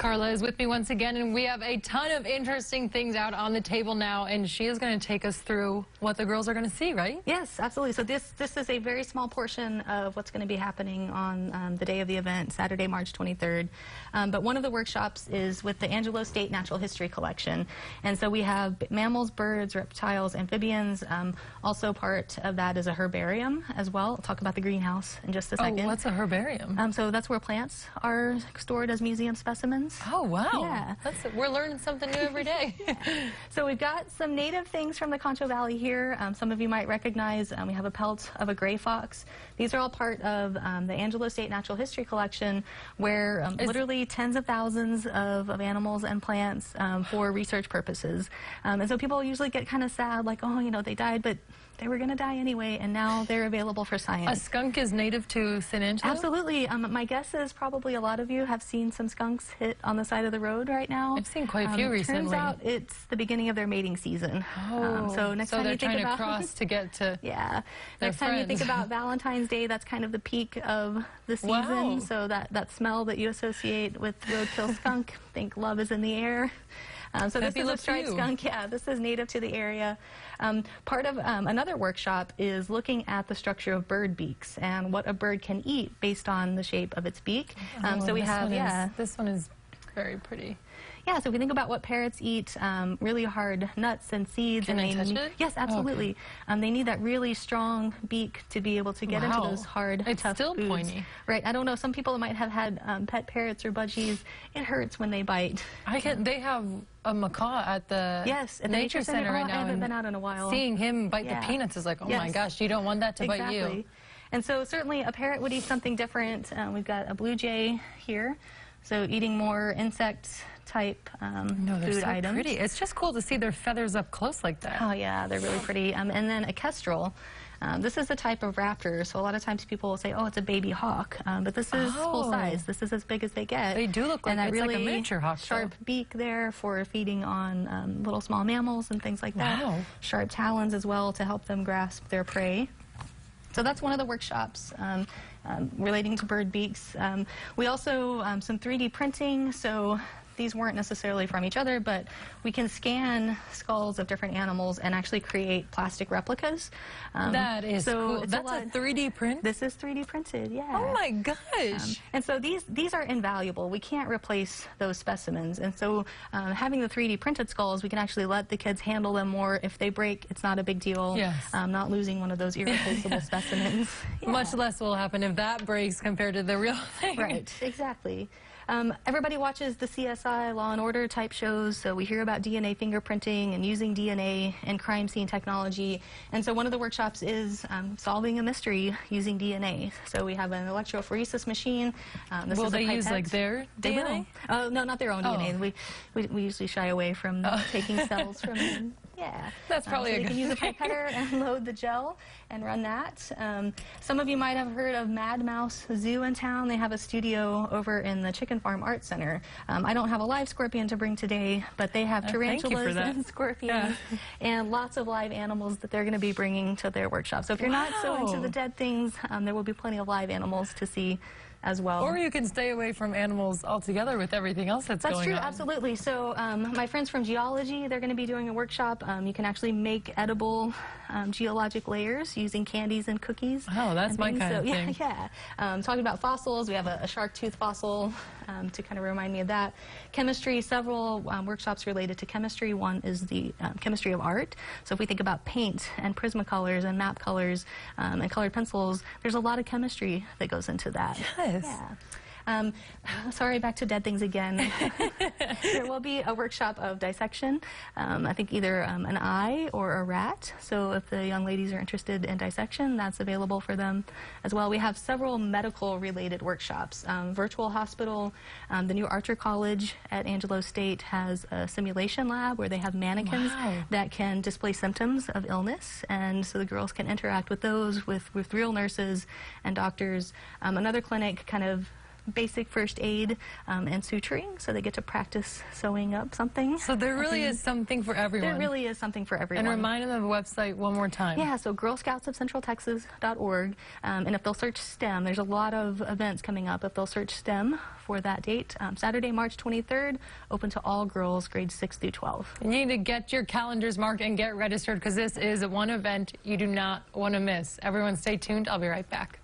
Carla is with me once again, and we have a ton of interesting things out on the table now, and she is going to take us through what the girls are going to see, right? Yes, absolutely. So this is a very small portion of what's going to be happening on the day of the event, Saturday, March 23rd. But one of the workshops is with the Angelo State Natural History Collection. And so we have mammals, birds, reptiles, amphibians. Also part of that is a herbarium as well. I'll talk about the greenhouse in just a second. Oh, what's a herbarium? So that's where plants are stored as museum specimens. Oh, wow. Yeah. We're learning something new every day. So we've got some native things from the Concho Valley here. Some of you might recognize we have a pelt of a gray fox. These are all part of the Angelo State Natural History Collection, where literally tens of thousands of animals and plants for research purposes. And so people usually get kind of sad, like, oh, you know, they died, but they were going to die anyway, and now they're available for science. A skunk is native to San Angelo? Absolutely. My guess is probably a lot of you have seen some skunks hit on the side of the road right now. I've seen quite a few recently. Turns out it's the beginning of their mating season. So next time you think they're about trying to cross to get to yeah. Next time you think about Valentine's Day, that's kind of the peak of the season. Wow. So that smell that you associate with roadkill skunk, think love is in the air. So this is a striped skunk. Yeah, this is native to the area. Part of another workshop is looking at the structure of bird beaks and what a bird can eat based on the shape of its beak. So we have, this one is very pretty. Yeah, so if we think about what parrots eat, really hard nuts and seeds. Can I touch it? Yes, absolutely. Okay. They need that really strong beak to be able to get into those hard, tough still foods. Pointy. Right. I don't know. Some people might have had pet parrots or budgies. It hurts when they bite. They have a macaw at the nature center right now. I haven't been out in a while. Seeing him bite the peanuts is like, oh my gosh, you don't want that to bite you. And so certainly a parrot would eat something different. We've got a blue jay here. So eating more insect-type food items. Pretty. It's just cool to see their feathers up close like that. Oh, yeah, they're really pretty. And then a kestrel. This is a type of raptor, so a lot of times people will say, oh, it's a baby hawk. But this is full size. This is as big as they get. They do look like it's really like a miniature hawk. Sharp beak there for feeding on little small mammals and things like that. Wow. Sharp talons as well to help them grasp their prey. So that's one of the workshops relating to bird beaks. We also, some 3D printing, so these weren't necessarily from each other, but we can scan skulls of different animals and actually create plastic replicas. That is cool. That's a 3D print? This is 3D printed, yeah. Oh my gosh. And so these are invaluable. We can't replace those specimens. And so having the 3D printed skulls, we can actually let the kids handle them more. If they break, it's not a big deal. Yes. Not losing one of those irreplaceable specimens. Much less will happen if that breaks compared to the real thing. Right, exactly. Everybody watches the CSI, Law and Order type shows, so we hear about DNA fingerprinting and using DNA in crime scene technology. And so one of the workshops is solving a mystery using DNA. So we have an electrophoresis machine. Will they use like their DNA? Oh, no, not their own DNA. We usually shy away from taking cells from them. Yeah. That's probably so you can use a pipetter and load the gel and run that. Some of you might have heard of Mad Mouse Zoo in town. They have a studio over in the Chicken Farm Art Center. I don't have a live scorpion to bring today, but they have tarantulas and scorpions and lots of live animals that they're going to be bringing to their workshop. So if you're not so into the dead things, there will be plenty of live animals to see as well. Or you can stay away from animals altogether with everything else that's going on. That's true, absolutely. So my friends from geology, they're going to be doing a workshop. You can actually make edible geologic layers using candies and cookies. Oh, that's my kind of thing. Yeah. Talking about fossils, we have a shark tooth fossil to kind of remind me of that. Chemistry, several workshops related to chemistry. One is the chemistry of art. So if we think about paint and Prismacolors and map colors and colored pencils, there's a lot of chemistry that goes into that. Yes. Yeah. Sorry, back to dead things again. There will be a workshop of dissection. I think either an eye or a rat. So if the young ladies are interested in dissection, that's available for them as well. We have several medical-related workshops. Virtual hospital, the new Archer College at Angelo State has a simulation lab where they have mannequins that can display symptoms of illness, and so the girls can interact with those with real nurses and doctors. Another clinic kind of basic first aid and suturing, so they get to practice sewing up something. So there really is something for everyone. There really is something for everyone. And remind them of the website one more time. Yeah, so girlscoutsofcentraltexas.org, and if they'll search STEM, there's a lot of events coming up. If they'll search STEM for that date, Saturday, March 23rd, open to all girls grades 6 through 12. You need to get your calendars marked and get registered, because this is one event you do not want to miss. Everyone stay tuned. I'll be right back.